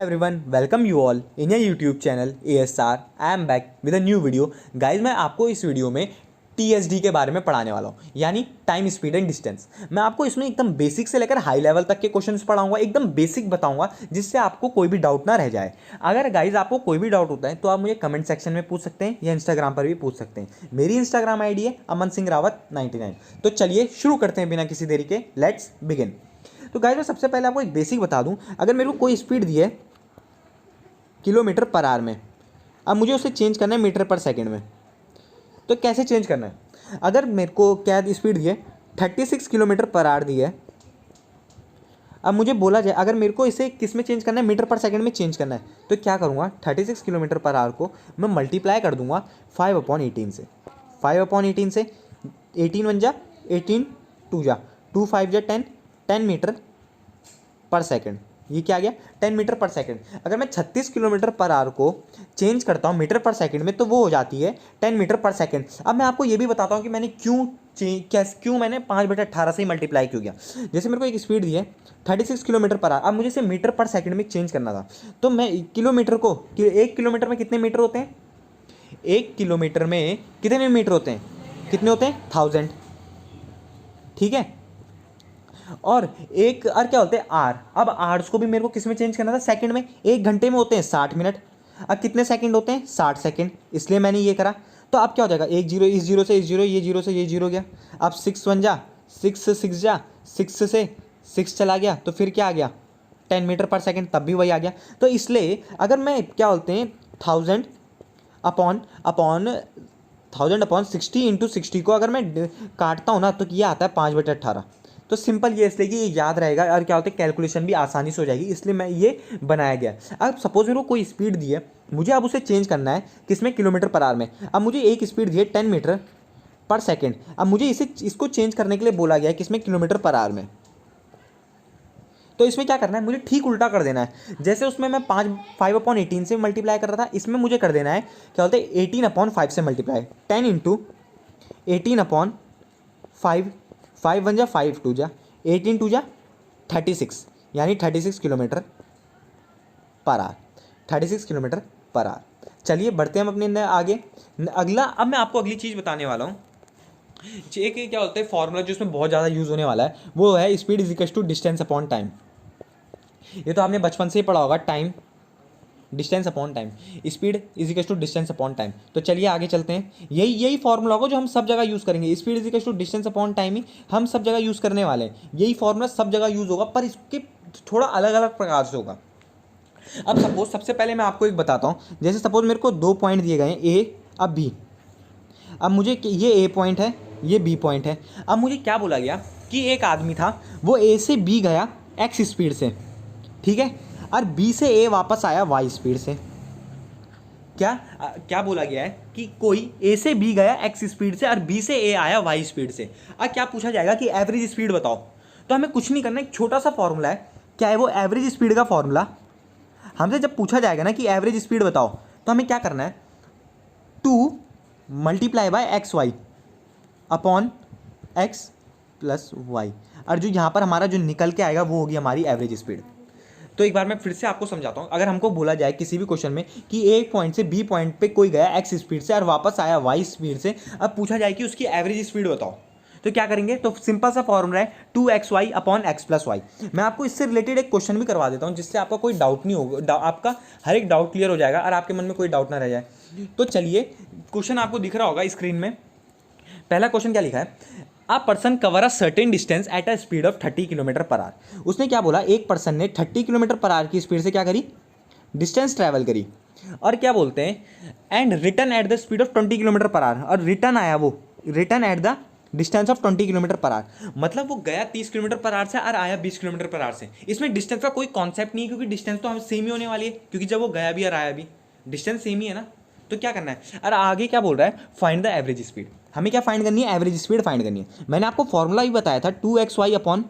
Everyone, welcome you all in your YouTube channel ASR. I am back with a new video. Guys, मैं आपको इस video में TSD के बारे में पढ़ाने वाला हूँ, यानी टाइम स्पीड एंड डिस्टेंस। मैं आपको इसमें एकदम बेसिक से लेकर हाई लेवल तक के क्वेश्चंस पढ़ाऊंगा, एकदम बेसिक बताऊंगा जिससे आपको कोई भी डाउट ना रह जाए। अगर गाइज आपको कोई भी डाउट होता है तो आप मुझे कमेंट सेक्शन में पूछ सकते हैं या इंस्टाग्राम पर भी पूछ सकते हैं। मेरी इंस्टाग्राम ID है अमन सिंह रावत 99। तो चलिए शुरू करते हैं बिना किसी देरी के। Let's begin. तो गाइज मैं सबसे पहले आपको एक बेसिक बता दूं। अगर मेरे को कोई स्पीड दी है किलोमीटर पर आवर में, अब मुझे उसे चेंज करना है मीटर पर सेकंड में, तो कैसे चेंज करना है? अगर मेरे को क्या स्पीड दी है 36 किलोमीटर पर आवर दी है, अब मुझे बोला जाए अगर मेरे को इसे किस में चेंज करना है, मीटर पर सेकंड में चेंज करना है, तो क्या करूँगा 36 किलोमीटर पर आवर को मैं मल्टीप्लाई कर दूंगा 5/18 से। 5/18 से 18 बन जा 18 2 जा 2 5 जा 10 10 मीटर पर सेकंड। ये क्या आ गया 10 मीटर पर सेकंड। अगर मैं 36 किलोमीटर पर आवर को चेंज करता हूँ मीटर पर सेकंड में तो वो हो जाती है 10 मीटर पर सेकंड। अब मैं आपको ये भी बताता हूँ कि मैंने क्यों मैंने 5/18 से ही मल्टीप्लाई क्यों किया। जैसे मेरे को एक स्पीड दी है 36 किलोमीटर पर आवर, अब मुझे इसे मीटर पर सेकंड में चेंज करना था, तो मैं किलोमीटर को 1 किलोमीटर में कितने मीटर होते हैं, 1 किलोमीटर में कितने मीटर होते हैं, कितने होते हैं 1000, ठीक है। और क्या बोलते हैं आर। अब आर्स को भी मेरे को किस में चेंज करना था, सेकंड में। 1 घंटे में होते हैं 60 मिनट, अब कितने सेकंड होते हैं 60 सेकंड, इसलिए मैंने ये करा। तो अब क्या हो जाएगा 1 0 इस 0 से इस 0, ये 0 से ये 0 गया। अब 6 1 जा 6 6 जा 6 से 6 चला गया, तो फिर क्या आ गया 10 मीटर पर सेकंड, तब भी वही आ गया। तो इसलिए अगर मैं क्या बोलते हैं 1000 अपॉन 60 इंटू 60 को अगर मैं काटता हूँ ना, तो ये आता है 5/18। तो सिंपल ये इसलिए कि ये याद रहेगा और क्या होता है कैलकुलेशन भी आसानी से हो जाएगी, इसलिए मैं ये बनाया गया। अब सपोज मेरे को कोई स्पीड दी है, मुझे अब उसे चेंज करना है किसमें, किलोमीटर पर आवर में। अब मुझे एक स्पीड दी है 10 मीटर पर सेकेंड, अब मुझे इसको चेंज करने के लिए बोला गया है किसमें, किलोमीटर पर आवर में। तो इसमें क्या करना है, मुझे ठीक उल्टा कर देना है। जैसे उसमें मैं 5/18 से मल्टीप्लाई कर रहा था, इसमें मुझे कर देना है क्या बोलते हैं 18/5 से मल्टीप्लाई। 10 इंटू 18/5, 5 1 जा 5 2 जा 18 2 जा 36, यानी 36 kilometre per hour, 36 kilometre per hour. चलिए बढ़ते हैं हम अपने आगे। अगला, अब मैं आपको अगली चीज़ बताने वाला हूँ। एक क्या बोलते हैं फॉर्मूला जो इसमें बहुत ज़्यादा यूज़ होने वाला है, वो है speed is equal to distance upon time. ये तो आपने बचपन से ही पढ़ा होगा, time distance upon time, speed is equal to distance upon time. तो चलिए आगे चलते हैं। यही फॉर्मूला होगा जो हम सब जगह यूज़ करेंगे। Speed is equal to distance upon time ही हम सब जगह यूज़ करने वाले हैं। यही फॉर्मूला सब जगह यूज़ होगा, पर इसके थोड़ा अलग अलग प्रकार से होगा। अब सपोज सबसे पहले मैं आपको एक बताता हूँ। जैसे सपोज मेरे को 2 पॉइंट दिए गए हैं, ए अब बी। अब मुझे ये ए पॉइंट है, ये बी पॉइंट है। अब मुझे क्या बोला गया कि एक आदमी था, वो ए से बी गया एक्स स्पीड से, ठीक है, और बी से ए वापस आया वाई स्पीड से। क्या बोला गया है कि कोई ए से बी गया एक्स स्पीड से और बी से ए आया वाई स्पीड से। अब क्या पूछा जाएगा कि एवरेज स्पीड बताओ। तो हमें कुछ नहीं करना, एक छोटा सा फॉर्मूला है। क्या है वो, एवरेज स्पीड का फॉर्मूला। हमसे जब पूछा जाएगा ना कि एवरेज स्पीड बताओ, तो हमें क्या करना है 2 multiply by x y upon x plus y, और जो यहाँ पर हमारा जो निकल के आएगा वो होगी हमारी एवरेज स्पीड। तो एक बार मैं फिर से आपको समझाता हूँ। अगर हमको बोला जाए किसी भी क्वेश्चन में कि ए पॉइंट से बी पॉइंट पे कोई गया एक्स स्पीड से और वापस आया वाई स्पीड से, अब पूछा जाए कि उसकी एवरेज स्पीड बताओ, तो क्या करेंगे, तो सिंपल सा फॉर्मूला है 2xy upon x plus Y. मैं आपको इससे रिलेटेड एक क्वेश्चन भी करवा देता हूँ, जिससे आपका कोई डाउट नहीं होगा, आपका हर एक डाउट क्लियर हो जाएगा और आपके मन में कोई डाउट ना रह जाए। तो चलिए, क्वेश्चन आपको दिख रहा होगा स्क्रीन में। पहला क्वेश्चन क्या लिखा है, a person cover a certain distance at a speed of 30 kilometre per hour. उसने क्या बोला, एक पर्सन ने 30 किलोमीटर पर आवर की स्पीड से क्या करी, डिस्टेंस ट्रैवल करी, और क्या बोलते हैं and return at the speed of 20 kilometre per hour, और रिटर्न आया वो return at the distance of 20 kilometre per hour. मतलब वो गया 30 किलोमीटर पर आवर से और आया 20 किलोमीटर पर आवर से। इसमें डिस्टेंस का कोई कॉन्सेप्ट नहीं है, क्योंकि डिस्टेंस तो हम सेम ही होने वाली है, क्योंकि जब वो गया भी और आया भी डिस्टेंस सेम ही है ना। तो क्या करना है, और आगे क्या बोल रहा है, फाइंड द एवरेज स्पीड। हमें क्या फाइंड करनी है, एवरेज स्पीड फाइंड करनी है। मैंने आपको फॉर्मूला भी बताया था 2xy upon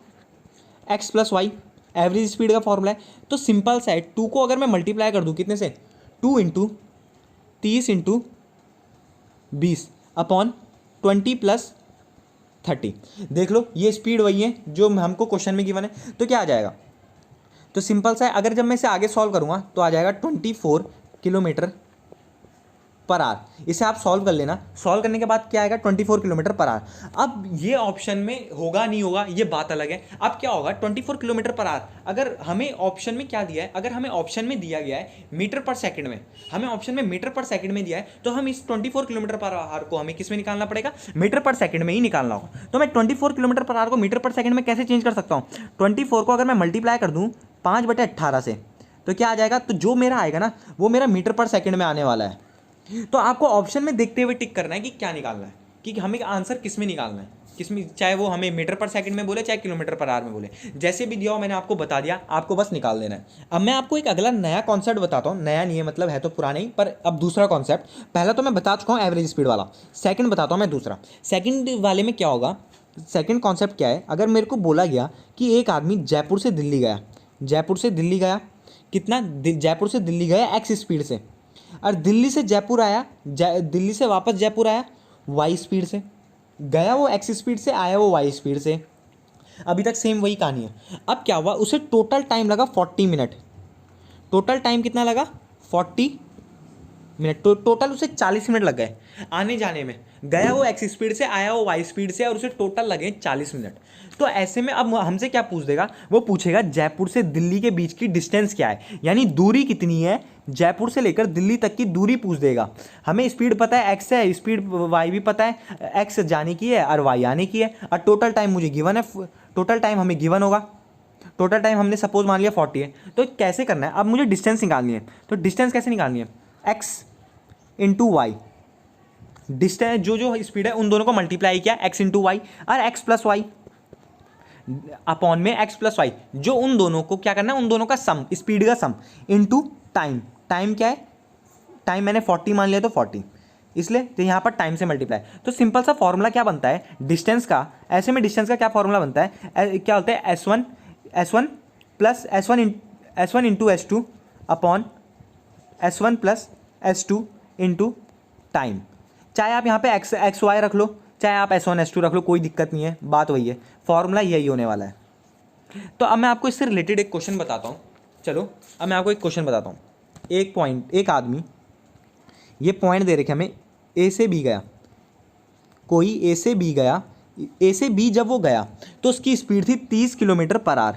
x plus y, average speed का फॉर्मूला है। तो सिंपल सा है, 2 को अगर मैं मल्टीप्लाई कर दूँ कितने से, 2 इंटू 30 इंटू 20 अपॉन 20 प्लस 30। देख लो ये स्पीड वही है जो हमको क्वेश्चन में गिवन है। तो क्या आ जाएगा, तो सिंपल सा है, अगर जब मैं इसे आगे सॉल्व करूँगा तो आ जाएगा 24 किलोमीटर पर आवर। इसे आप सॉल्व कर लेना, सॉल्व करने के बाद क्या आएगा 24 किलोमीटर पर आवर। अब ये ऑप्शन में होगा नहीं होगा ये बात अलग है। अब क्या होगा 24 किलोमीटर पर आवर, अगर हमें ऑप्शन में क्या दिया है, अगर हमें ऑप्शन में दिया गया है मीटर पर सेकंड में, हमें ऑप्शन में मीटर पर सेकंड में दिया है, तो हम इस 24 किलोमीटर पर आवर को हमें किस में निकालना पड़ेगा, मीटर पर सेकंड में ही निकालना होगा। तो मैं 24 किलोमीटर पर आवर को मीटर पर सेकंड में कैसे चेंज कर सकता हूँ, 24 को अगर मैं मल्टीप्लाई कर दूँ 5/18 से तो क्या आ जाएगा, तो जो मेरा आएगा ना वो मेरा मीटर पर सेकंड में आने वाला है। तो आपको ऑप्शन में देखते हुए टिक करना है कि क्या निकालना है, कि हमें आंसर किस में निकालना है, किस में, चाहे वो हमें मीटर पर सेकंड में बोले चाहे किलोमीटर पर आवर में बोले, जैसे भी दिया हो मैंने आपको बता दिया, आपको बस निकाल देना है। अब मैं आपको एक अगला नया कॉन्सेप्ट बताता हूँ, नया नहीं है मतलब है तो पुराना ही, पर अब दूसरा कॉन्सेप्ट। पहला तो मैं बता चुका हूँ एवरेज स्पीड वाला, सेकंड बताता हूँ मैं दूसरा। सेकंड वाले में क्या होगा, सेकंड कॉन्सेप्ट क्या है, अगर मेरे को बोला गया कि एक आदमी जयपुर से दिल्ली गया, जयपुर से दिल्ली गया कितना, जयपुर से दिल्ली गया एक्स स्पीड से, और दिल्ली से जयपुर आया, दिल्ली से वापस जयपुर आया वाई स्पीड से, गया वो एक्स स्पीड से, आया वो वाई स्पीड से। अभी तक सेम वही कहानी है। अब क्या हुआ, उसे टोटल टाइम लगा 40 मिनट, टोटल टाइम कितना लगा 40 मिनट, तो टोटल उसे 40 मिनट लग गए आने जाने में। गया वो एक्स स्पीड से, आया वो वाई स्पीड से, और उसे टोटल लगे 40 मिनट। तो ऐसे में अब हमसे क्या पूछ देगा, वो पूछेगा जयपुर से दिल्ली के बीच की डिस्टेंस क्या है, यानी दूरी कितनी है, जयपुर से लेकर दिल्ली तक की दूरी पूछ देगा। हमें स्पीड पता है एक्स है, स्पीड वाई भी पता है, एक्स जाने की है और वाई आने की है, और टोटल टाइम मुझे गिवन है, टोटल टाइम हमें गिवन होगा, टोटल टाइम हमने सपोज मान लिया 40 है। तो कैसे करना है, अब मुझे डिस्टेंस निकालनी है। तो डिस्टेंस कैसे निकालनी है, एक्स इंटू वाई, डिस्टेंस जो जो स्पीड है उन दोनों को मल्टीप्लाई किया, एक्स इंटू वाई, और एक्स प्लस वाई अपॉन में एक्स प्लस वाई, जो उन दोनों को क्या करना है, उन दोनों का सम, स्पीड का सम, इंटू टाइम। टाइम क्या है, टाइम मैंने 40 मान लिया तो 40, इसलिए तो यहाँ पर टाइम से मल्टीप्लाई। तो सिंपल सा फॉर्मूला क्या बनता है डिस्टेंस का, ऐसे में डिस्टेंस का क्या फॉर्मूला बनता है, क्या होता है S1 plus S1 into S2 upon S1 plus S2 into time. चाहे आप यहाँ पे एक्स वाई रख लो, चाहे आप S1 S2 रख लो, कोई दिक्कत नहीं है, बात वही है, फॉर्मूला यही होने वाला है। तो अब मैं आपको इससे रिलेटेड एक क्वेश्चन बताता हूँ। चलो अब मैं आपको एक क्वेश्चन बताता हूँ। एक पॉइंट, एक आदमी, ये पॉइंट दे रखे हमें, ए से बी गया, कोई ए से बी गया, ए से बी जब वो गया तो उसकी स्पीड थी 30 kilometre per hour,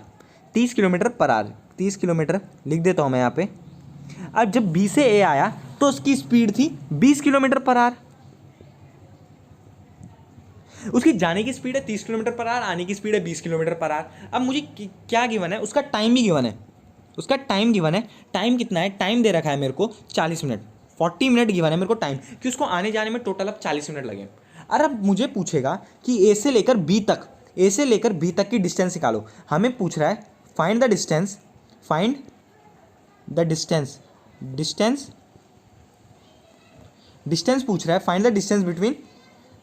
30 kilometre per hour, 30 kilometre लिख देता हूँ मैं यहाँ पे। अब जब बी से ए आया तो उसकी स्पीड थी 20 किलोमीटर पर आवर। उसकी जाने की स्पीड है 30 किलोमीटर पर आवर, आने की स्पीड है 20 किलोमीटर पर आवर। अब मुझे क्या गिवन है, उसका टाइम भी गिवन है, उसका टाइम गिवन है। टाइम कितना है, टाइम दे रखा है मेरे को 40 मिनट, 40 मिनट गिवन है मेरे को टाइम, कि उसको आने जाने में टोटल अब 40 मिनट लगे। और अब मुझे पूछेगा कि ए से लेकर बी तक, ए से लेकर बी तक की डिस्टेंस निकालो। हमें पूछ रहा है find the distance, find the distance, distance पूछ रहा है, फाइंड द डिस्टेंस बिटवीन,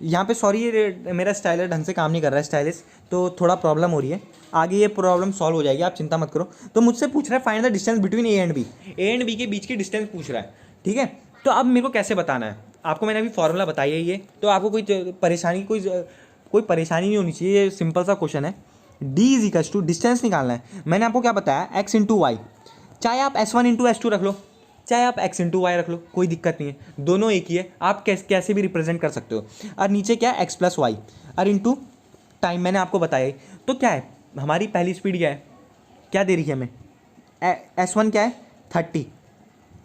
यहाँ पे सॉरी ये मेरा स्टाइलर ढंग से काम नहीं कर रहा है, स्टाइलिश, तो थोड़ा प्रॉब्लम हो रही है, आगे ये प्रॉब्लम सॉल्व हो जाएगी, आप चिंता मत करो। तो मुझसे पूछ रहा है find the distance between A and B, A and B के बीच की डिस्टेंस पूछ रहा है, ठीक है। तो अब मेरे को कैसे बताना है, आपको मैंने अभी फॉर्मूला बताया ही है, तो आपको कोई परेशानी नहीं होनी चाहिए, ये सिंपल सा क्वेश्चन है। D is equals to, distance निकालना है, मैंने आपको क्या बताया, एक्स इंटू वाई, चाहे आप S1 इंटू S2 रख लो, चाहे आप x इंटू वाई रख लो, कोई दिक्कत नहीं है, दोनों एक ही है, आप कैसे भी रिप्रेजेंट कर सकते हो। और नीचे क्या है, x प्लस वाई, और इंटू टाइम मैंने आपको बताया ही। तो क्या है, हमारी पहली स्पीड क्या है, क्या दे रही है हमें, S1 क्या है 30,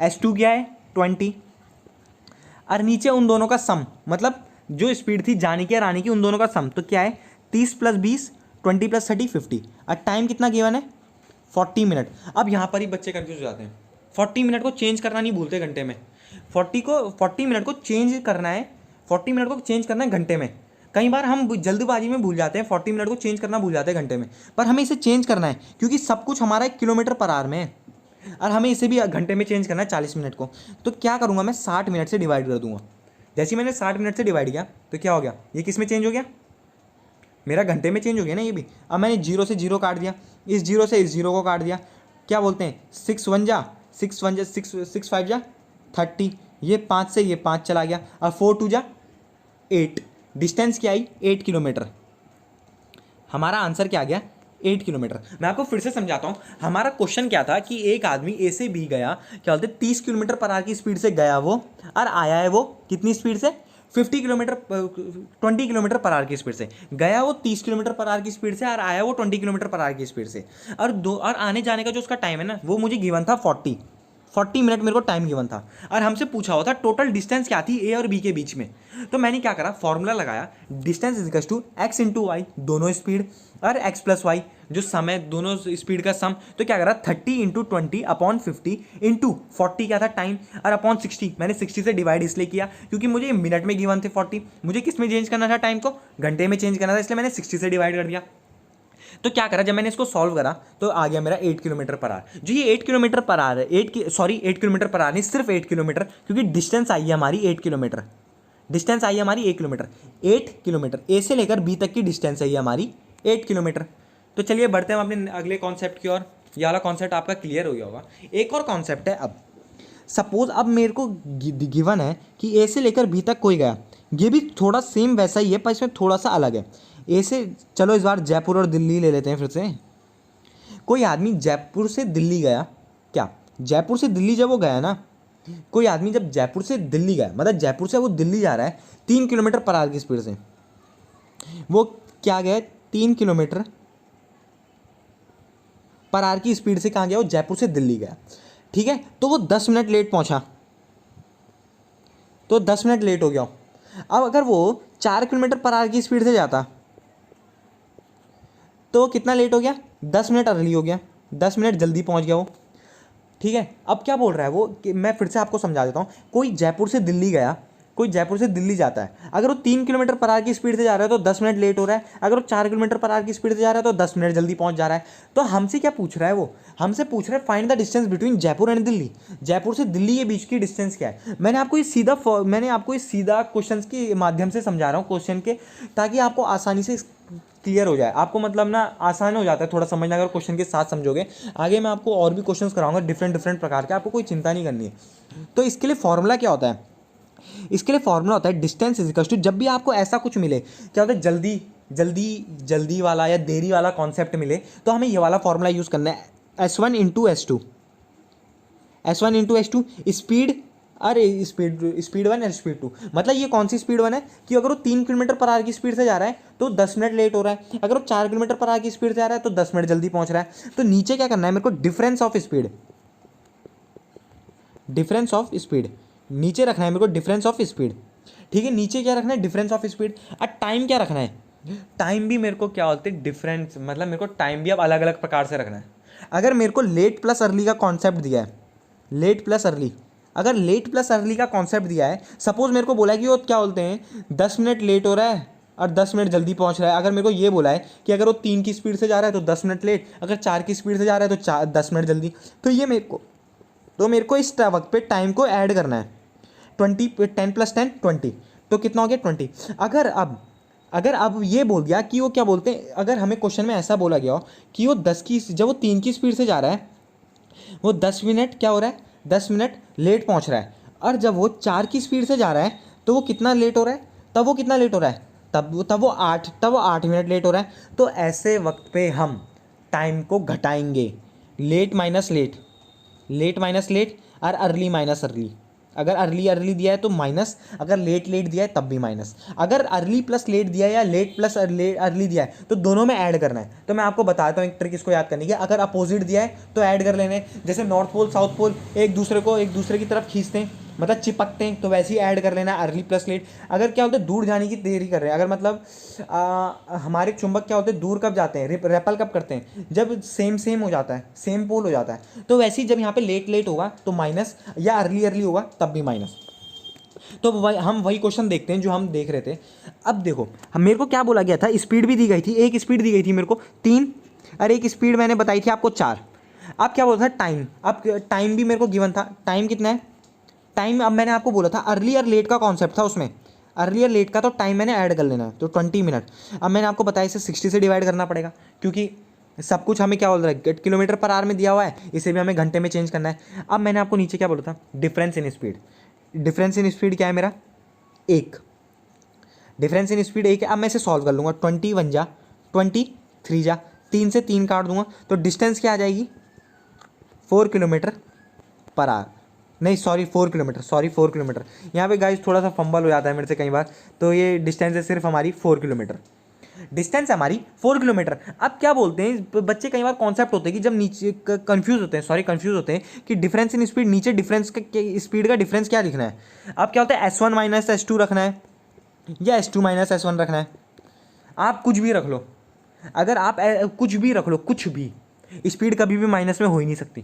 S2 क्या है 20, और नीचे उन दोनों का सम, मतलब जो स्पीड थी जाने की और आने की उन दोनों का सम, तो क्या है 30 प्लस 20, 20 प्लस 30, 50, और टाइम कितना गिवन है 40 मिनट। अब यहाँ पर ही बच्चे कंफ्यूज हो जाते हैं, 40 मिनट को चेंज करना नहीं भूलते घंटे में, 40 मिनट को चेंज करना है, 40 मिनट को चेंज करना है घंटे में। कई बार हम जल्दबाजी में भूल जाते हैं, 40 मिनट को चेंज करना भूल जाते हैं घंटे में, पर हमें इसे चेंज करना है क्योंकि सब कुछ हमारा 1 किलोमीटर पर आवर में है, और हमें इसे भी घंटे में चेंज करना है 40 मिनट को। तो क्या करूँगा मैं, 60 मिनट से डिवाइड कर दूंगा। जैसे मैंने 60 मिनट से डिवाइड किया तो क्या हो गया, ये किस में चेंज हो गया, मेरा घंटे में चेंज हो गया ना ये भी। अब मैंने 0 से 0 काट दिया, इस 0 से इस 0 को काट दिया, क्या बोलते हैं 6 1 जा 6 5 जा 30, ये 5 से ये 5 चला गया, और 4 2 जा 8, डिस्टेंस क्या आई 8 किलोमीटर। हमारा आंसर क्या आ गया 8 किलोमीटर। मैं आपको फिर से समझाता हूँ, हमारा क्वेश्चन क्या था कि एक आदमी ए से बी गया, क्या बोलते 30 किलोमीटर पर आवर की स्पीड से गया वो, और आया है वो कितनी स्पीड से, 20 किलोमीटर पर आवर की स्पीड से गया वो, 30 किलोमीटर पर आवर की स्पीड से, और आया वो 20 किलोमीटर पर आवर की स्पीड से। और आने जाने का जो उसका टाइम है ना, वो मुझे गिवन था 40 मिनट मेरे को टाइम गिवन था, और हमसे पूछा हुआ था टोटल डिस्टेंस क्या थी ए और बी के बीच में। तो मैंने क्या करा, फॉर्मूला लगाया, distance is equal to x into y, दोनों स्पीड, और एक्स प्लस वाई जो सम है दोनों स्पीड का सम। तो क्या करा, 30 इंटू 20 अपॉन 50 इंटू 40 क्या था टाइम, और अपॉन 60, मैंने 60 से डिवाइड इसलिए किया क्योंकि मुझे मिनट में गिवन थे 40, मुझे किस में चेंज करना था टाइम को, घंटे में चेंज करना था, इसलिए मैंने 60 से डिवाइड कर दिया। तो क्या करा, जब मैंने इसको सॉल्व करा तो आ गया मेरा 8 किलोमीटर पर आवर। जो ये 8 किलोमीटर पर आवर है, 8 किलोमीटर पर आवर नहीं, सिर्फ 8 किलोमीटर, क्योंकि डिस्टेंस आई है हमारी 8 किलोमीटर, डिस्टेंस आई है हमारी 1 किलोमीटर, 8 किलोमीटर ए से लेकर बी तक की डिस्टेंस है हमारी 8 किलोमीटर। तो चलिए बढ़ते हैं हम अपने अगले कॉन्सेप्ट की ओर। ये वाला कॉन्सेप्ट आपका क्लियर हो गया होगा। एक और कॉन्सेप्ट है, अब सपोज अब मेरे को गिवन है कि ए से लेकर बी तक कोई गया, ये भी थोड़ा सेम वैसा ही है पर इसमें थोड़ा सा अलग है। ए से, चलो इस बार जयपुर और दिल्ली ले लेते हैं फिर से। कोई आदमी जयपुर से दिल्ली गया, क्या जयपुर से दिल्ली जब वो गया ना, कोई आदमी जब जयपुर से दिल्ली गया, मतलब जयपुर से वो दिल्ली जा रहा है 3 किलोमीटर पर आवर की स्पीड से, वो क्या गया, 3 किलोमीटर पर आवर की स्पीड से कहाँ गया, वो जयपुर से दिल्ली गया, ठीक है। तो वो 10 मिनट लेट पहुंचा, तो 10 मिनट लेट हो गया। अब अगर वो 4 किलोमीटर पर आवर की स्पीड से जाता तो कितना लेट हो गया, 10 मिनट अर्ली हो गया, 10 मिनट जल्दी पहुंच गया वो, ठीक है। अब क्या बोल रहा है वो कि मैं फिर से आपको समझा देता हूँ, कोई जयपुर से दिल्ली गया, कोई जयपुर से दिल्ली जाता है, अगर वो 3 किलोमीटर पर आवर की स्पीड से जा रहा है तो 10 मिनट लेट हो रहा है, अगर वो 4 किलोमीटर पर आवर की स्पीड से जा रहा है तो 10 मिनट जल्दी पहुंच जा रहा है। तो हमसे क्या पूछ रहा है वो, हमसे पूछ रहा है find the distance between Jaipur and Delhi, Jaipur से दिल्ली के बीच की डिस्टेंस क्या है। मैंने आपको ये सीधा क्वेश्चन के माध्यम से समझा रहा हूँ, क्वेश्चन के, ताकि आपको आसानी से क्लियर हो जाए, आपको मतलब ना आसान हो जाता है थोड़ा समझना अगर क्वेश्चन के साथ समझोगे। आगे मैं आपको और भी क्वेश्चंस कराऊंगा डिफरेंट प्रकार के, आपको कोई चिंता नहीं करनी है। तो इसके लिए फॉर्मूला क्या होता है, इसके लिए फॉर्मूला होता है डिस्टेंस इज इक्वल टू, जब भी आपको ऐसा कुछ मिले, क्या होता है, जल्दी वाला या देरी वाला कॉन्सेप्ट मिले, तो हमें ये वाला फॉर्मूला यूज़ करना है, S1 इंटू S2 स्पीड, अरे स्पीड 1 और स्पीड 2, मतलब ये कौन सी स्पीड 1 है कि अगर वो 3 किलोमीटर पर आवर की स्पीड से जा रहा है तो 10 मिनट लेट हो रहा है, अगर वो 4 किलोमीटर पर आवर की स्पीड से आ रहा है तो 10 मिनट जल्दी पहुंच रहा है। तो नीचे क्या करना है मेरे को, डिफरेंस ऑफ स्पीड नीचे रखना है मेरे को, डिफरेंस ऑफ स्पीड, ठीक है। नीचे क्या रखना है, डिफरेंस ऑफ स्पीड। और टाइम क्या रखना है, टाइम भी मेरे को क्या बोलते हैं डिफरेंस, मतलब मेरे को टाइम भी अब अलग अलग प्रकार से रखना है। अगर मेरे को लेट प्लस अर्ली का कॉन्सेप्ट दिया है, लेट प्लस अर्ली, अगर लेट प्लस अर्ली का कॉन्सेप्ट दिया है, सपोज मेरे को बोला है कि वो क्या बोलते हैं 10 मिनट लेट हो रहा है और 10 मिनट जल्दी पहुंच रहा है। अगर मेरे को ये बोला है कि अगर वो 3 की स्पीड से जा रहा है तो 10 मिनट लेट, अगर 4 की स्पीड से जा रहा है तो 10 मिनट जल्दी, तो मेरे को इस वक्त पे टाइम को ऐड करना है, 10 + 10 20, तो कितना हो गया 20। अगर अब ये बोल दिया कि वो क्या बोलते हैं, अगर हमें क्वेश्चन में ऐसा बोला गया हो कि वो जब वो 3 की स्पीड से जा रहा है वो 10 मिनट क्या हो रहा है, 10 मिनट लेट पहुंच रहा है, और जब वो 4 की स्पीड से जा रहा है तो वो कितना लेट हो रहा है, तब वो कितना लेट हो रहा है, तब वो 8 मिनट लेट हो रहा है। तो ऐसे वक्त पे हम टाइम को घटाएंगे, लेट माइनस लेट और अर्ली माइनस अर्ली। अगर अर्ली दिया है तो माइनस, अगर लेट दिया है तब भी माइनस। अगर अर्ली प्लस लेट दिया है या लेट प्लस अर्ली दिया है तो दोनों में ऐड करना है। तो मैं आपको बताता हूँ एक ट्रिक इसको याद करने की, अगर अपोजिट दिया है तो ऐड कर लेने, जैसे नॉर्थ पोल साउथ पोल एक दूसरे की तरफ खींचते हैं, मतलब चिपकते हैं, तो वैसे ही ऐड कर लेना अर्ली प्लस लेट। अगर क्या होता है दूर जाने की देरी कर रहे हैं, अगर मतलब हमारे चुंबक क्या होते हैं दूर कब जाते हैं, रेपल कब करते हैं, जब सेम हो जाता है, सेम पोल हो जाता है। तो वैसे ही जब यहाँ पे लेट होगा तो माइनस, या अर्ली होगा तब भी माइनस। तो हम वही क्वेश्चन देखते हैं जो हम देख रहे थे। अब देखो मेरे को क्या बोला गया था, स्पीड भी दी गई थी, एक स्पीड दी गई थी मेरे को 3 और एक स्पीड मैंने बताई थी आपको 4। अब क्या बोला था टाइम, अब टाइम भी मेरे को गिवन था, टाइम कितना है, टाइम अब मैंने आपको बोला था अर्ली और लेट का कॉन्सेप्ट था उसमें, अर्ली और लेट का, तो टाइम मैंने ऐड कर लेना है तो 20 मिनट। अब मैंने आपको बताया इसे 60 से डिवाइड करना पड़ेगा क्योंकि सब कुछ हमें क्या बोल रहा है किलोमीटर पर आवर में दिया हुआ है, इसे भी हमें घंटे में चेंज करना है। अब मैंने आपको नीचे क्या बोला था, डिफरेंस इन स्पीड क्या है मेरा 1, डिफरेंस इन स्पीड 1 है। अब मैं इसे सॉल्व कर लूँगा, 20 × 1 = 20, 3 × 3 से 3 काट दूंगा तो डिस्टेंस क्या आ जाएगी 4 किलोमीटर पर आवर, नहीं सॉरी 4 किलोमीटर। यहाँ पे गाइस थोड़ा सा फंबल हो जाता है मेरे से कई बार, तो ये डिस्टेंस है सिर्फ हमारी 4 किलोमीटर, डिस्टेंस है हमारी 4 किलोमीटर। अब क्या बोलते हैं बच्चे, कई बार कॉन्सेप्ट होते हैं कि जब नीचे कंफ्यूज होते हैं कि डिफरेंस इन स्पीड, नीचे डिफरेंस स्पीड का डिफरेंस क्या लिखना है। अब क्या होता है S1 माइनस S2 रखना है या S2 माइनस S1 रखना है, आप कुछ भी रख लो। अगर आप कुछ भी रख लो, कुछ भी, स्पीड कभी भी माइनस में हो ही नहीं सकती,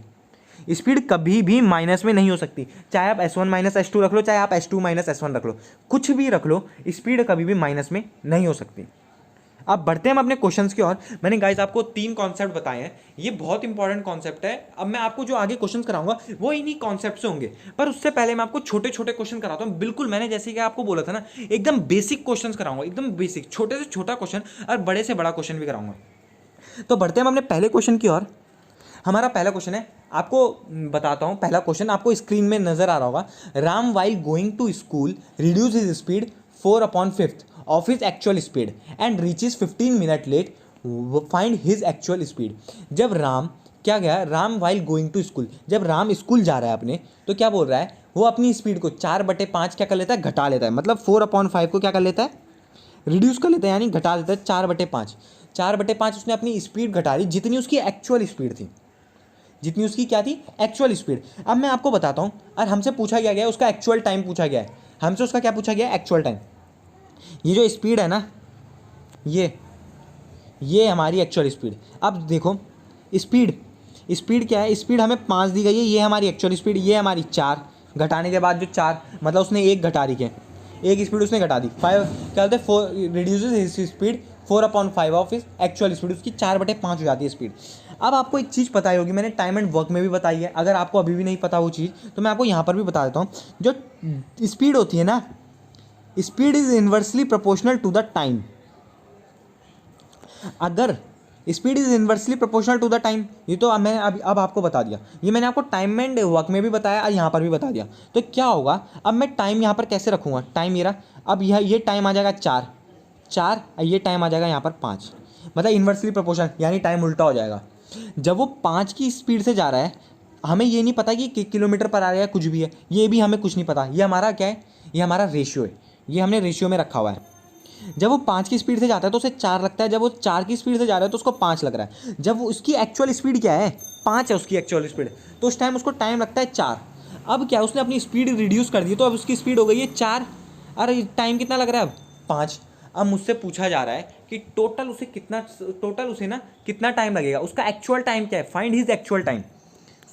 स्पीड कभी भी माइनस में नहीं हो सकती। चाहे आप S1 माइनस S2 रख लो, चाहे आप S2 माइनस S1 रख लो, कुछ भी रख लो, स्पीड कभी भी माइनस में नहीं हो सकती। अब बढ़ते हैं हम अपने क्वेश्चंस की ओर। मैंने गाइस आपको 3 कॉन्सेप्ट बताए हैं, ये बहुत इंपॉर्टेंट कॉन्सेप्ट है। अब मैं आपको जो आगे क्वेश्चंस कराऊंगा वो इन्हीं कॉन्सेप्ट से होंगे, पर उससे पहले मैं आपको छोटे छोटे क्वेश्चन कराता हूँ। बिल्कुल मैंने जैसे कि आपको बोला था ना, एकदम बेसिक क्वेश्चंस कराऊंगा, एकदम बेसिक, छोटे से छोटा क्वेश्चन और बड़े से बड़ा क्वेश्चन भी कराऊंगा। तो बढ़ते हैं हम अपने पहले क्वेश्चन की ओर। हमारा पहला क्वेश्चन है, आपको बताता हूँ, पहला क्वेश्चन आपको स्क्रीन में नजर आ रहा होगा। Ram while going to school reduce his speed 4/5 of his actual speed and reaches 15 minutes late, find his actual speed। जब राम क्या गया, Ram while going to school, जब राम स्कूल जा रहा है अपने, तो क्या बोल रहा है, वो अपनी स्पीड को 4/5 क्या कर लेता है, घटा लेता है। मतलब 4/5 को क्या कर लेता है, रिड्यूस कर लेता है, यानी घटा देता है 4/5। 4/5 उसने अपनी स्पीड घटा ली जितनी उसकी एक्चुअल स्पीड थी, जितनी उसकी क्या थी, एक्चुअल स्पीड। अब मैं आपको बताता हूँ, और हमसे पूछा गया है उसका एक्चुअल टाइम पूछा गया है, हमसे उसका क्या पूछा गया है, एक्चुअल टाइम। ये जो स्पीड है ना, ये हमारी एक्चुअल स्पीड। अब देखो स्पीड क्या है, स्पीड हमें 5 दी गई है, ये हमारी एक्चुअल स्पीड, ये हमारी 4, घटाने के बाद जो 4, मतलब उसने एक घटा दी है, एक स्पीड उसने घटा दी। 5 क्या बोलते हैं, 4 reduces his speed 4/5 of his actual speed, उसकी 4/5 हो जाती है स्पीड। अब आपको एक चीज़ पता ही होगी, मैंने टाइम एंड वर्क में भी बताई है, अगर आपको अभी भी नहीं पता वो चीज़ तो मैं आपको यहाँ पर भी बता देता हूँ। जो स्पीड होती है ना, speed is inversely proportional to the time. अगर speed is inversely proportional to the time, ये तो मैंने अब आपको बता दिया, ये मैंने आपको टाइम एंड वर्क में भी बताया और यहाँ पर भी बता दिया। तो क्या होगा, अब मैं टाइम यहाँ पर कैसे रखूँगा, टाइम मेरा, अब ये टाइम आ जाएगा 4 और ये टाइम आ जाएगा यहाँ पर 5, मतलब इन्वर्सली प्रोपोर्शनल, यानी टाइम उल्टा हो जाएगा। जब वो 5 की स्पीड से जा रहा है, हमें ये नहीं पता कि किलोमीटर पर आ रहा है, कुछ भी है, ये भी हमें कुछ नहीं पता, ये हमारा क्या है, ये हमारा रेशियो है, ये हमने रेशियो में रखा हुआ है। जब वो 5 की स्पीड से जाता है तो उसे 4 लगता है, जब वो 4 की स्पीड से जा रहा है तो उसको 5 लग रहा है। जब वो उसकी एक्चुअल स्पीड क्या है, 5 है उसकी एक्चुअल स्पीड, तो उस टाइम उसको टाइम लगता है 4। अब क्या, उसने अपनी स्पीड रिड्यूस कर दी, तो अब उसकी स्पीड हो गई है 4, और टाइम कितना लग रहा है, अब 5। अब मुझसे पूछा जा रहा है कि टोटल उसे ना कितना टाइम लगेगा, उसका एक्चुअल टाइम क्या है, find his actual time,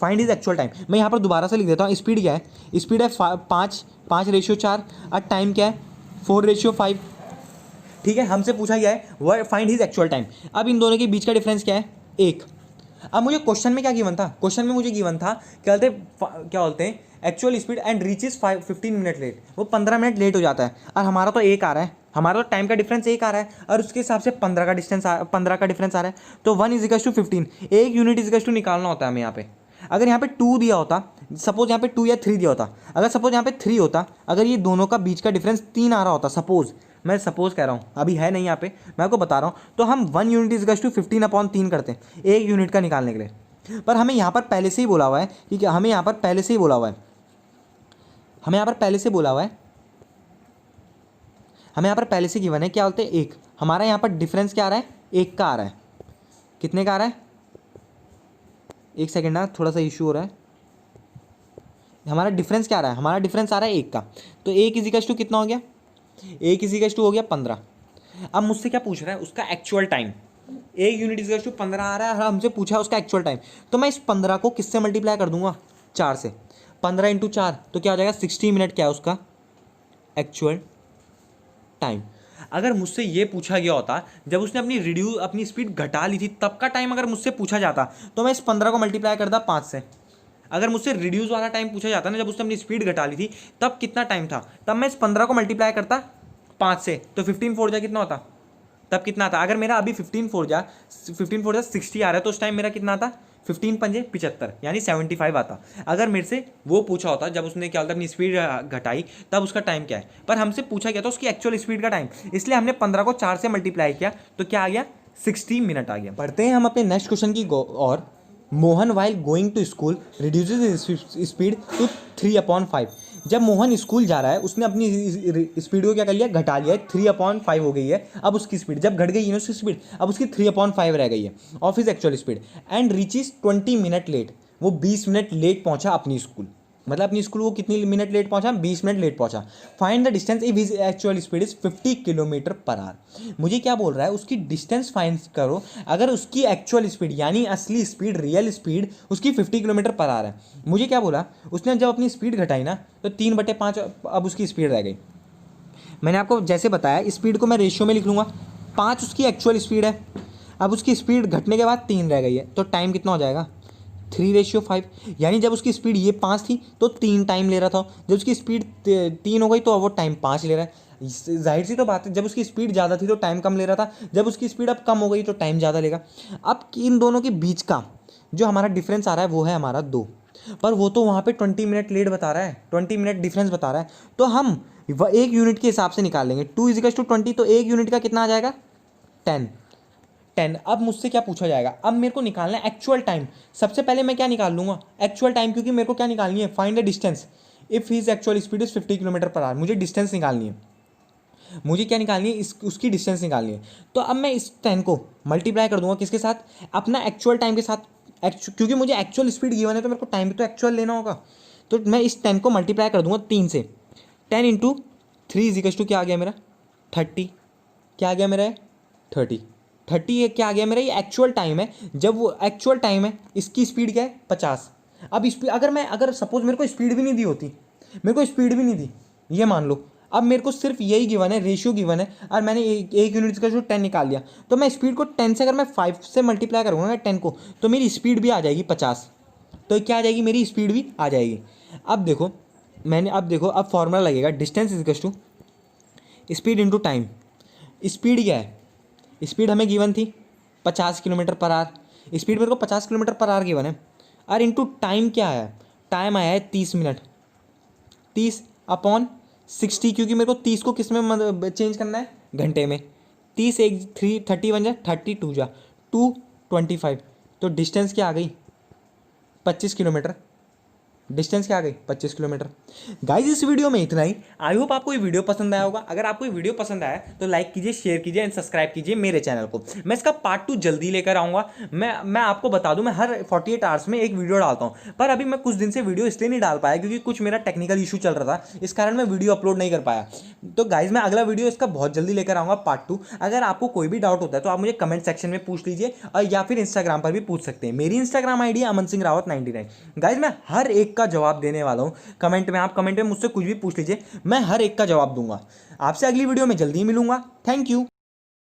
find his actual time. मैं यहाँ पर दोबारा से लिख देता हूँ, स्पीड क्या है, स्पीड है 5/4 और टाइम क्या है 4/5। ठीक है, हमसे पूछा गया है फाइंड हिज एक्चुअल टाइम। अब इन दोनों के बीच का डिफरेंस क्या है, 1। अब मुझे क्वेश्चन में क्या गिवन था, क्वेश्चन में मुझे गिवन था क्या बोलते हैं actual speed and reaches 15 minute late, वो 15 मिनट लेट हो जाता है, और हमारा तो 1 आ रहा है, हमारा तो टाइम का डिफरेंस 1 आ रहा है, और उसके हिसाब से 15 का डिफरेंस आ रहा है। तो 1 = 15, 1 यूनिट = निकालना होता है हमें यहाँ पे। अगर यहाँ पे 2 दिया होता, सपोज यहाँ पे 2 या 3 दिया होता, अगर सपोज यहाँ पे 3 होता, अगर ये दोनों का बीच का डिफरेंस 3 आ रहा होता, सपोज, मैं सपोज कह रहा हूँ, अभी है नहीं यहाँ पे, मैं आपको बता रहा हूँ, तो हम 1 यूनिट = 15/3 करते हैं 1 यूनिट का निकालने के लिए। पर हमें यहाँ पर पहले से ही बोला हुआ है, ठीक है, हमें यहाँ पर पहले से ही बोला हुआ है, हमें यहाँ पर पहले से गिवन है, क्या बोलते हैं 1। हमारा यहाँ पर डिफरेंस क्या आ रहा है, 1 का आ रहा है, कितने का आ रहा है, 1 सेकेंड ना, थोड़ा सा इशू हो रहा है। हमारा डिफरेंस क्या आ रहा है, हमारा डिफरेंस आ रहा है 1 का, तो 1 = कितना हो गया, 1 = हो गया 15। अब मुझसे क्या पूछ रहा है, उसका एक्चुअल टाइम, 1 यूनिट = 15 आ रहा है, हमसे पूछा है उसका एक्चुअल टाइम, तो मैं इस 15 को किससे मल्टीप्लाई कर दूंगा, 4 से। 15 × 4 तो क्या हो जाएगा, 60 मिनट क्या है उसका एक्चुअल टाइम। अगर मुझसे ये पूछा गया होता जब उसने अपनी स्पीड घटा ली थी, तब का टाइम अगर मुझसे पूछा जाता, तो मैं इस 15 को मल्टीप्लाई करता 5 से। अगर मुझसे रिड्यूस वाला टाइम पूछा जाता ना, जब उसने अपनी स्पीड घटा ली थी तब कितना टाइम था, तब मैं इस 15 को मल्टीप्लाई करता 5 से, तो 15 4 जा कितना होता, तब कितना आता। अगर मेरा अभी 15 4 जा 60 आ रहा है, तो उस टाइम मेरा कितना आता, 15 पंजे 75, यानी 75 आता। अगर मेरे से वो पूछा होता जब उसने क्या होता अपनी स्पीड घटाई, तब उसका टाइम क्या है, पर हमसे पूछा गया था उसकी एक्चुअल स्पीड का टाइम, इसलिए हमने 15 को 4 से मल्टीप्लाई किया, तो क्या आ गया 60 मिनट आ गया। पढ़ते हैं हम अपने नेक्स्ट क्वेश्चन की और Mohan while going to school reduces speed to 3/5। जब मोहन स्कूल जा रहा है उसने अपनी स्पीड को क्या कर लिया, घटा लिया है, 3/5 हो गई है अब उसकी स्पीड। जब घट गई है उसकी स्पीड, अब उसकी 3/5 रह गई है of his actual speed. And reaches 20 minute late, वो 20 मिनट लेट पहुंचा अपनी स्कूल। मतलब अपनी स्कूल वो कितनी मिनट लेट पहुंचा, 20 मिनट लेट पहुंचा। Find the distance if his actual speed is 50 kilometre per hour. मुझे क्या बोल रहा है, उसकी डिस्टेंस फाइंड करो अगर उसकी एक्चुअल स्पीड यानी असली स्पीड, रियल स्पीड उसकी 50 किलोमीटर पर आवर है। मुझे क्या बोला, उसने जब अपनी स्पीड घटाई ना तो 3/5 अब उसकी स्पीड रह गई। मैंने आपको जैसे बताया स्पीड को मैं रेशियो में लिख लूँगा, 5 उसकी एक्चुअल स्पीड है, अब उसकी स्पीड घटने के बाद 3 रह गई है, तो टाइम कितना हो जाएगा, 3/5। यानी जब उसकी स्पीड ये 5 थी तो 3 टाइम ले रहा था, जब उसकी स्पीड 3 हो गई तो अब वो टाइम 5 ले रहा है। जाहिर सी तो बात है, जब उसकी स्पीड ज़्यादा थी तो टाइम कम ले रहा था, जब उसकी स्पीड अब कम हो गई तो टाइम ज़्यादा लेगा। अब इन दोनों के बीच का जो हमारा डिफरेंस आ रहा है वो है हमारा 2, पर वो तो वहाँ पे 20 मिनट लेट बता रहा है, 20 मिनट डिफरेंस बता रहा है, तो हम एक यूनिट के हिसाब से निकाल लेंगे। 2 = 20, तो एक यूनिट का कितना आ जाएगा, 10। अब मुझसे क्या पूछा जाएगा, अब मेरे को निकालना है एक्चुअल टाइम। सबसे पहले मैं क्या निकाल लूँगा, एक्चुअल टाइम, क्योंकि मेरे को क्या निकालनी है, find the distance if his actual speed is 50 kilometre per hour. मुझे डिस्टेंस निकालनी है, मुझे क्या निकालनी है, उसकी डिस्टेंस निकालनी है। तो अब मैं इस 10 को मल्टीप्लाई कर दूंगा किसके साथ, अपना एक्चुअल टाइम के साथ। क्योंकि मुझे एक्चुअल स्पीड गिवन है तो मेरे को टाइम भी तो एक्चुअल लेना होगा। तो मैं इस 10 को मल्टीप्लाई कर दूंगा 3 से। 10 × 3 = क्या आ गया मेरा, 30। क्या आ गया मेरा, 30। 30 ये क्या आ गया मेरा, ये एक्चुअल टाइम है। जब वो एक्चुअल टाइम है, इसकी स्पीड क्या है, 50। अब स्पीड अगर सपोज मेरे को स्पीड भी नहीं दी होती, मेरे को स्पीड भी नहीं दी, ये मान लो, अब मेरे को सिर्फ यही गिवन है, रेशियो गिवन है, और मैंने एक यूनिट का जो 10 निकाल लिया, तो मैं स्पीड को 10 से अगर मैं 5 से मल्टीप्लाई करूँगा ना 10 को, तो मेरी स्पीड भी आ जाएगी 50। तो क्या आ जाएगी, मेरी स्पीड भी आ जाएगी। अब देखो अब फॉर्मूला लगेगा, distance = speed into time. Speed क्या है, स्पीड हमें गिवन थी 50 किलोमीटर पर आवर, स्पीड मेरे को 50 किलोमीटर पर आवर गिवन है, और इंटू टाइम क्या है, टाइम आया है 30 मिनट, 30/60, क्योंकि मेरे को 30 को किस में चेंज करना है, घंटे में। 30 एक 30 बन जाए, 32 जा 225, तो डिस्टेंस क्या आ गई, 25 किलोमीटर। डिस्टेंस क्या आ गई, 25 किलोमीटर। गाइज इस वीडियो में इतना ही। आई होप आपको ये वीडियो पसंद आया होगा। अगर आपको ये वीडियो पसंद आया तो लाइक कीजिए, शेयर कीजिए एंड सब्सक्राइब कीजिए मेरे चैनल को। मैं इसका पार्ट 2 जल्दी लेकर आऊँगा। मैं आपको बता दूँ, मैं हर 48 आवर्स में एक वीडियो डालता हूँ, पर अभी मैं कुछ दिन से वीडियो इसलिए नहीं डाल पाया क्योंकि कुछ मेरा टेक्निकल इशू चल रहा था, इस कारण मैं वीडियो अपलोड नहीं कर पाया। तो गाइज मैं अगला वीडियो इसका बहुत जल्दी लेकर आऊँगा, पार्ट 2। अगर आपको कोई भी डाउट होता है तो आप मुझे कमेंट सेक्शन में पूछ लीजिए, और या फिर इंस्टाग्राम पर भी पूछ सकते हैं। मेरी इंस्टाग्राम ID है अमन सिंह रावत 99। गाइज मैं हर एक का जवाब देने वाला हूं। कमेंट में मुझसे कुछ भी पूछ लीजिए, मैं हर एक का जवाब दूंगा। आपसे अगली वीडियो में जल्दी ही मिलूंगा। Thank you.